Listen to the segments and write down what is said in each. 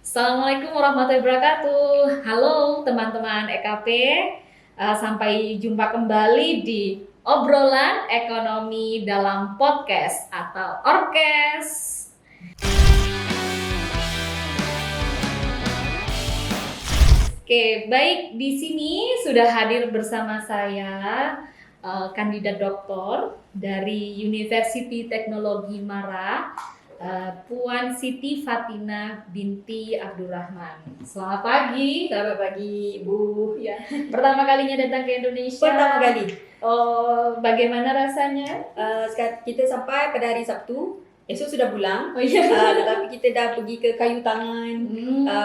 Assalamualaikum warahmatullahi wabarakatuh. Halo teman-teman EKP, sampai jumpa kembali di obrolan ekonomi dalam podcast atau Orkes. Oke, baik, di sini sudah hadir bersama saya kandidat doktor dari University Teknologi Mara, Puan Siti Fatina binti Abdurrahman. Selamat pagi. Selamat pagi, Ibu. Ya, pertama kalinya datang ke Indonesia. Pertama kali. Oh, bagaimana rasanya? Kita sampai pada hari Sabtu. Esok sudah pulang. Oh iya. Tetapi kita dah pergi ke Kayu Tangan,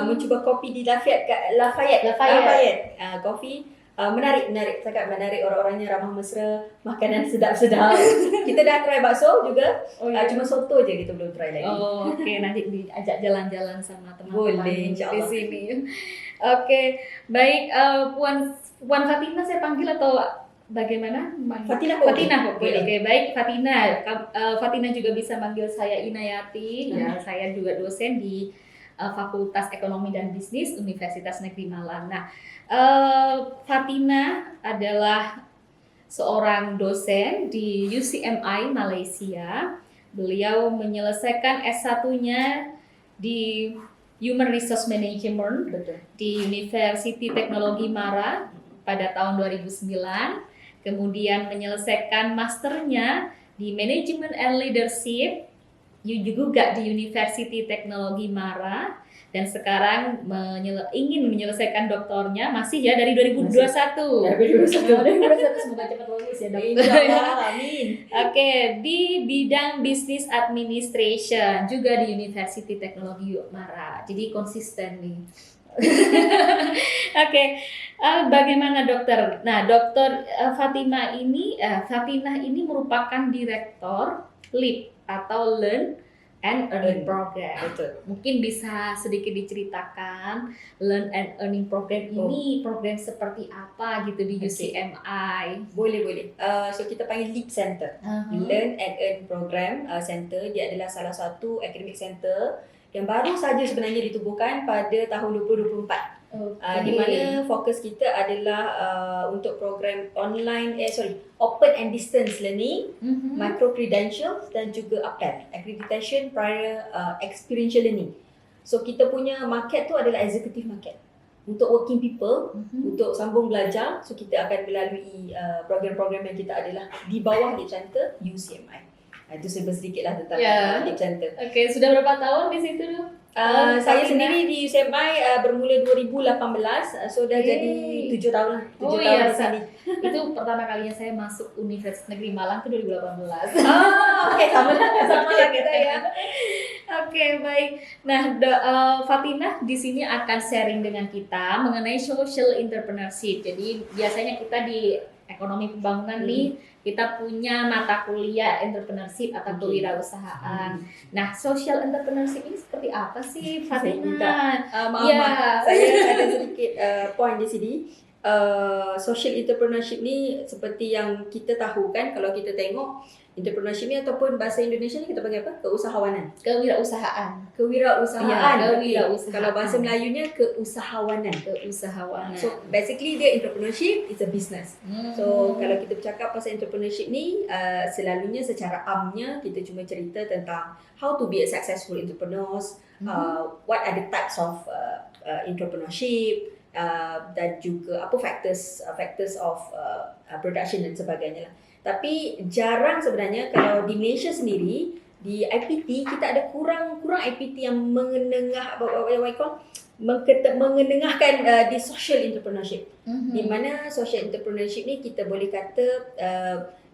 mencuba kopi di Lafayette. Kopi menarik. Sangat menarik, orang-orangnya ramah mesra, makanan sedap-sedap. Kita dah try bakso juga. Oh, iya. Cuma soto je kita belum try lagi. Oh, oke, nanti diajak jalan-jalan sama teman-teman Boleh, di insyaAllah. sini. Oke, baik, Puan Fatina saya panggil atau bagaimana? Fatina, Fatina, boleh. oke, baik Fatina. Fatina juga bisa manggil saya Inayati. Ya, saya juga dosen di Fakultas Ekonomi dan Bisnis Universitas Negeri Malang. Nah, Fatina adalah seorang dosen di UCMI Malaysia. Beliau menyelesaikan S1-nya di Human Resource Management Betul. di University Teknologi Mara pada tahun 2009. Kemudian menyelesaikan masternya di Management and Leadership juga di University Teknologi Mara, dan sekarang ingin menyelesaikan doktornya masih ya dari 2021. Dari 2021. Semoga cepat lulus ya, dokter. Insyaallah, amin. Oke, di bidang Business Administration juga di University Teknologi Mara. Jadi konsisten nih. Oke, bagaimana dokter? Nah, dokter Fatinah ini merupakan direktur LEAP atau Learn and Earning Program. Betul. Mungkin bisa sedikit diceritakan Learn and Earning Program ini program seperti apa gitu di UCMI? Boleh. So kita panggil LEAP Center. Learn and Earn Program Center. Dia adalah salah satu academic center yang baru saja sebenarnya ditubuhkan pada tahun 2024. Di mana fokus kita adalah untuk program open and distance learning, micro credentials dan juga APEL, accreditation prior experiential learning. So kita punya market tu adalah executive market untuk working people, untuk sambung belajar. So kita akan melalui program-program yang kita adalah di bawah LEAP Center UCMI. Itu sedikit lah tentang LEAP Center. Oke, sudah berapa tahun di situ? Saya sendiri di UCMI bermula 2018, so dah jadi 7 tahun lah. 7 tahun di sini. Itu pertama kalinya saya masuk Universitas Negeri Malang itu 2018. Oke, sama lah kita ya. Oke, baik. Nah, Fatinah di sini akan sharing dengan kita mengenai social entrepreneurship. Jadi biasanya kita di ekonomi pembangunan nih, kita punya mata kuliah entrepreneurship atau kewirausahaan. Nah, social entrepreneurship ini seperti apa sih, Fatinah? Maaf, saya ada sedikit point di sini. Social entrepreneurship ni seperti yang kita tahu kan, kalau kita tengok entrepreneurship ni ataupun bahasa Indonesia ni kita panggil apa? Keusahawanan. Kewirausahaan. Kalau bahasa Melayunya keusahawanan. So basically dia entrepreneurship is a business. So kalau kita bercakap pasal entrepreneurship ni, selalunya secara amnya kita cuma cerita tentang how to be a successful entrepreneurs, what are the types of entrepreneurship, dan juga apa factors of production dan sebagainya lah. Tapi jarang sebenarnya kalau di Malaysia sendiri, di IPT kita ada kurang IPT yang mengenengahkan di social entrepreneurship. Di mana social entrepreneurship ni kita boleh kata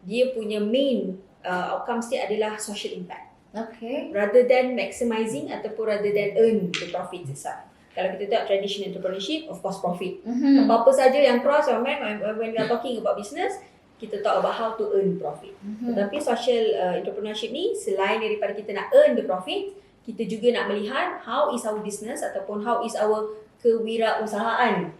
dia punya main outcomes dia adalah social impact. Okay. Rather than maximizing ataupun rather than earn the profit itself. Kalau kita tengok traditional entrepreneurship, of course profit. Apa-apa saja yang cross when we are talking about business, kita talk about how to earn profit. Tetapi social entrepreneurship ni, selain daripada kita nak earn the profit, kita juga nak melihat how is our business ataupun how is our kewirausahaan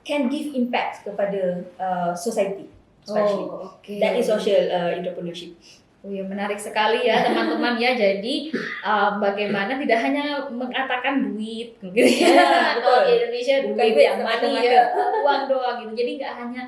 can give impact kepada society. Especially. Okay. That is social entrepreneurship. Oh ya, menarik sekali ya teman-teman ya. Jadi bagaimana tidak hanya mengatakan duit gitu ya. Kalau di Indonesia Bukan duit duit yang money semata-mata. ya, uang doang gitu. Jadi nggak hanya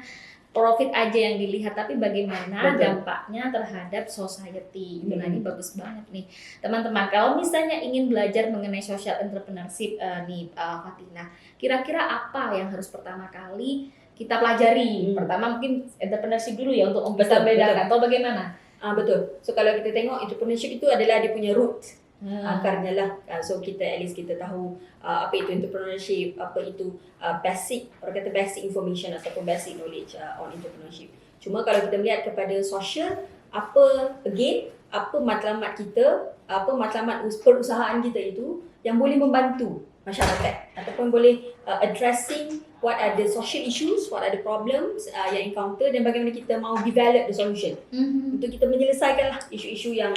profit aja yang dilihat, tapi bagaimana Betul. dampaknya terhadap society. Itu nah, ini bagus banget nih teman-teman. Kalau misalnya ingin belajar mengenai social entrepreneurship nih Fatina, kira-kira apa yang harus pertama kali kita pelajari? Pertama mungkin entrepreneurship dulu ya untuk bisa Betul, bedakan. Atau bagaimana? Betul. So kalau kita tengok entrepreneurship itu adalah dia punya root. Akarnya lah. So kita at least kita tahu apa itu entrepreneurship, apa itu basic, orang kata basic information ataupun basic knowledge on entrepreneurship. Cuma kalau kita melihat kepada social, apa matlamat kita, apa matlamat perusahaan kita itu yang boleh membantu masyarakat ataupun boleh addressing what are the social issues, what are the problems yang encounter dan bagaimana kita mau develop the solution untuk kita menyelesaikanlah isu-isu yang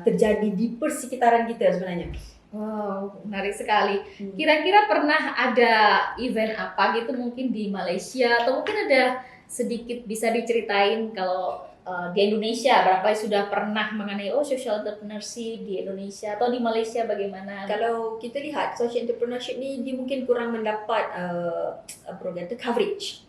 terjadi di persekitaran kita sebenarnya. Wow, menarik sekali. Kira-kira pernah ada event apa gitu mungkin di Malaysia atau mungkin ada sedikit bisa diceritain kalau di Indonesia berapa sudah pernah mengenai social entrepreneurship di Indonesia atau di Malaysia bagaimana? Kalau kita lihat social entrepreneurship ni dia mungkin kurang mendapat coverage.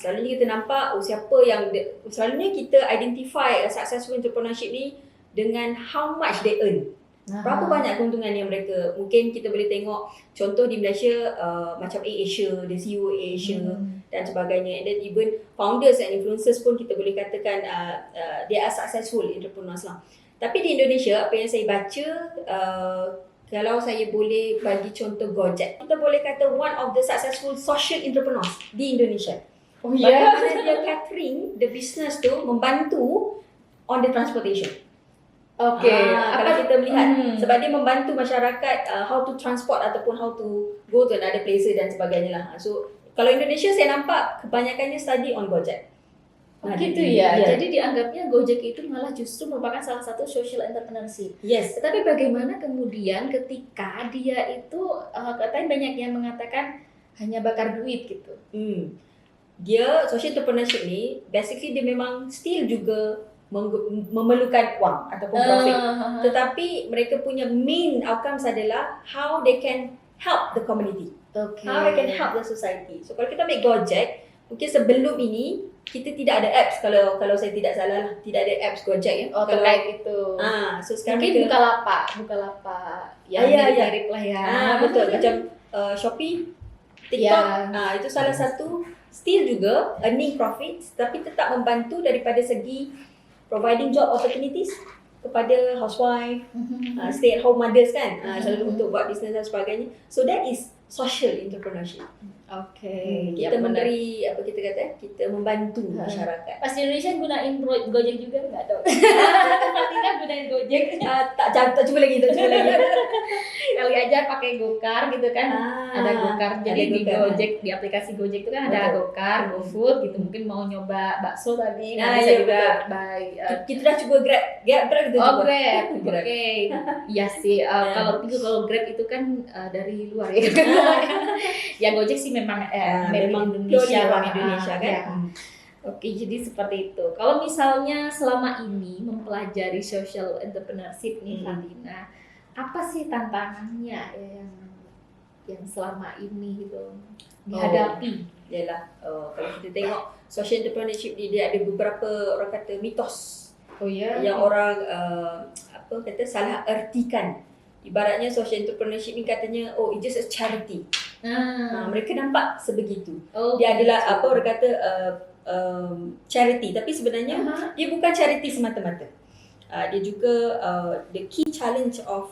Selalunya kita nampak siapa yang selalunya kita identify successful entrepreneurship ni dengan how much they earn. Berapa banyak keuntungan yang mereka, mungkin kita boleh tengok contoh di Malaysia macam AirAsia, the CEO AirAsia dan sebagainya, and then even founders and influencers pun kita boleh katakan they are successful entrepreneurs lah. Tapi di Indonesia apa yang saya baca, kalau saya boleh bagi contoh Gojek, kita boleh kata one of the successful social entrepreneurs di Indonesia. Oh ya. Bagaimana dia catering the business tu membantu on the transportation. Kalau kita melihat sebab dia membantu masyarakat how to transport ataupun how to go to another places dan sebagainya lah. So kalau Indonesia saya nampak kebanyakannya study on Gojek. Gitu ya. Jadi dianggapnya Gojek itu malah justru merupakan salah satu social entrepreneurship. Yes. Tetapi bagaimana kemudian ketika dia itu katanya banyak yang mengatakan hanya bakar duit gitu. Dia social entrepreneurship ni basically dia memang still juga memerlukan wang ataupun profit. Tetapi mereka punya main outcomes adalah how they can help the community. How they can help the society. So kalau kita ambil Gojek, mungkin sebelum ini kita tidak ada apps, kalau saya tidak salah lah, tidak ada apps Gojek ya. Terkait itu. So sekarang mungkin Bukalapak yang mirip lah ya. Betul, macam Shopee, TikTok, itu salah satu still juga earning profits tapi tetap membantu daripada segi providing job opportunities kepada housewife, stay at home mothers kan, selalu untuk buat bisnes dan sebagainya. So that is social entrepreneurship. Kita memberi kita membantu masyarakat. Pas di Indonesia gunain Gojek juga nggak tahu. Fatina gunain Gojek? Tak cuba lagi. Kali aja pakai Gokar gitu kan. Ada Gokar. Jadi di Gojek, di aplikasi Gojek itu kan ada Gokar, GoFood gitu. Mungkin mau nyoba bakso tadi, bisa juga buy. Kita dah cuba Grab kita coba. Grab. Iya sih. Kalau Grab itu kan dari luar ya. Ya Gojek sih memang Indonesia kan. Oke, jadi seperti itu. Kalau misalnya selama ini mempelajari social entrepreneurship nih Fatina, apa sih tantangannya yang selama ini gitu dihadapi? Kalau kita tengok social entrepreneurship dia ada beberapa orang kata mitos. Yang orang kata salah ertikan. Ibaratnya social entrepreneurship ni katanya it's just a charity. Mereka nampak sebegitu. Dia adalah orang kata charity, tapi sebenarnya dia bukan charity semata-mata. Dia juga the key challenge of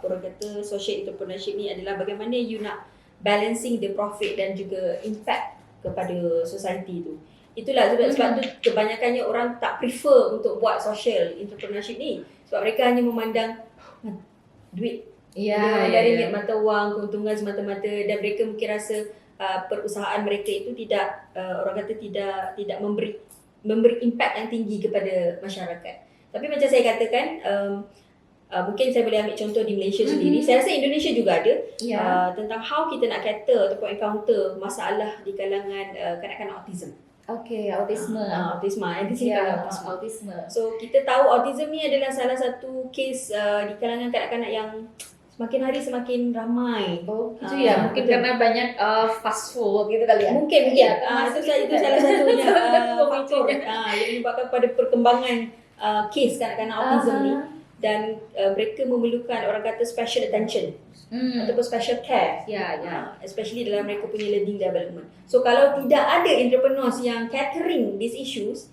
orang kata social entrepreneurship ni adalah bagaimana you nak balancing the profit dan juga impact kepada society tu. Itulah sebab tu kebanyakannya orang tak prefer untuk buat social entrepreneurship ni sebab mereka hanya memandang duit. Ringgit mata wang, keuntungan semata-mata, dan mereka mungkin rasa perusahaan mereka itu tidak orang kata tidak memberi impact yang tinggi kepada masyarakat. Tapi macam saya katakan mungkin saya boleh ambil contoh di Malaysia sendiri. Saya rasa Indonesia juga ada tentang how kita nak cater ataupun encounter masalah di kalangan kanak-kanak autism. Oke, autisme. Autisme, di sini Ya, panggil autisme. autisme. So kita tahu autism ni adalah salah satu kes di kalangan kanak-kanak yang semakin hari semakin ramai. Oh, gitu ya. Mungkin betul. karena banyak fast food gitu kali ya. Mungkin Iya, itu salah satunya faktor yang menyebabkan pada perkembangan kes kanak-kanak autism ni, dan mereka memerlukan orang kata special attention ataupun special care. Ya. Especially dalam mereka punya learning development. So kalau tidak ada entrepreneurs yang catering these issues,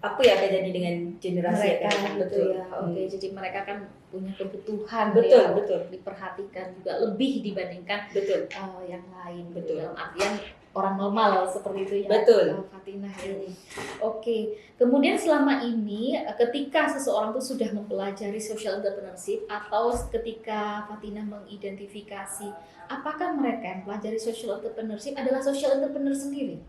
apa yang akan jadi dengan generasi Mereka akan datang? gitu ya. Oke, jadi mereka kan punya kebutuhan Betul, ya, betul. diperhatikan juga lebih dibandingkan Betul. yang lain. Betul. Dalam artian orang normal seperti itu ya. Betul. Fatinah ini. Oke. Kemudian selama ini ketika seseorang itu sudah mempelajari social entrepreneurship atau ketika Fatinah mengidentifikasi apakah mereka yang pelajari social entrepreneurship adalah social entrepreneur sendiri?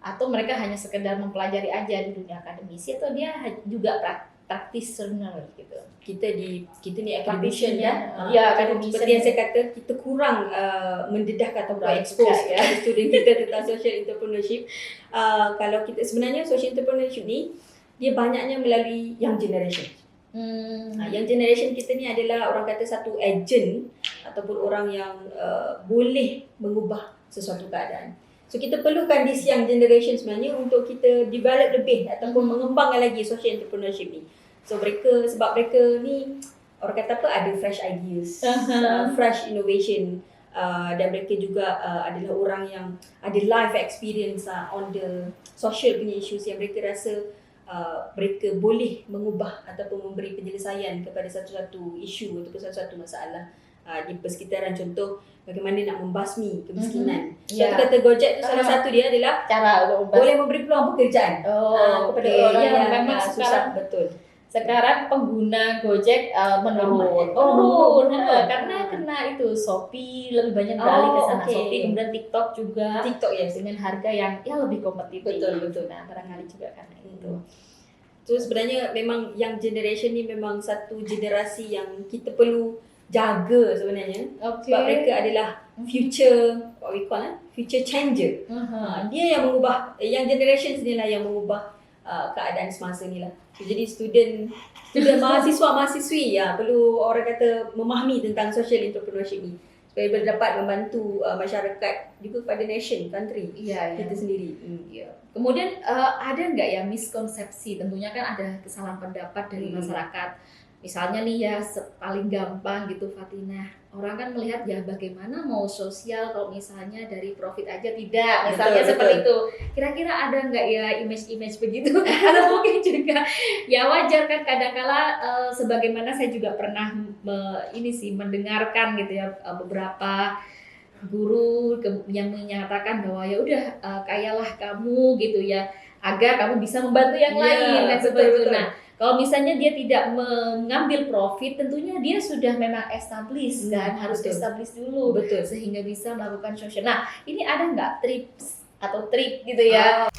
Atau mereka hanya sekedar mempelajari aja di dunia akademisi atau dia juga practitioner gitu. Kita ni academician kan. Ya, academician. Seperti yang saya kata, kita kurang mendedahkan atau Kurang expose ya. student kita tentang social entrepreneurship. Kalau kita sebenarnya social entrepreneurship ni dia banyaknya melalui young generation. Young generation kita ni adalah orang kata satu agent ataupun orang yang boleh mengubah sesuatu keadaan. So kita perlukan this young generation sebenarnya untuk kita develop lebih ataupun mengembangkan lagi social entrepreneurship ni. So sebab mereka ni orang kata apa, ada fresh ideas, fresh innovation, dan mereka juga adalah orang yang ada life experience on the social punya issues yang mereka rasa mereka boleh mengubah ataupun memberi penyelesaian kepada satu-satu isu ataupun satu-satu masalah di persekitaran. Contoh, bagaimana nak membasmi kemiskinan. Satu kata Gojek tu salah satu dia adalah cara boleh memberi peluang pekerjaan kepada orang yang memang susah. Betul. Sekarang pengguna Gojek menurun. Karena kena itu Shopee lebih banyak beralih ke sana. Shopee, kemudian TikTok juga. TikTok ya, dengan harga yang lebih kompetitif. Betul. Nah, barangkali juga karena itu. So sebenarnya memang young generation ni memang satu generasi yang kita perlu jaga sebenarnya. Sebab mereka adalah future, what we call future changer. Dia yang mengubah, young generation inilah yang mengubah keadaan semasa ni lah. Jadi student mahasiswa-mahasiswi perlu orang kata memahami tentang social entrepreneurship ni supaya dapat membantu masyarakat juga pada nation, country kita sendiri. Kemudian ada nggak ya miskonsepsi? Tentunya kan ada kesalahan pendapat dari masyarakat. Misalnya nih ya, paling gampang gitu Fatinah, orang kan melihat ya bagaimana mau sosial kalau misalnya dari profit aja tidak, misalnya seperti itu. Kira-kira ada nggak ya image-image begitu? Atau mungkin juga ya wajar kan kadang-kala sebagaimana saya juga pernah mendengarkan gitu ya beberapa guru yang menyatakan bahwa ya udah kayalah kamu gitu ya agar kamu bisa membantu yang lain dan seperti itu. Nah, kalau misalnya dia tidak mengambil profit, tentunya dia sudah memang established kan, harus established dulu sehingga bisa melakukan social. Nah, ini ada nggak tips atau trik gitu ya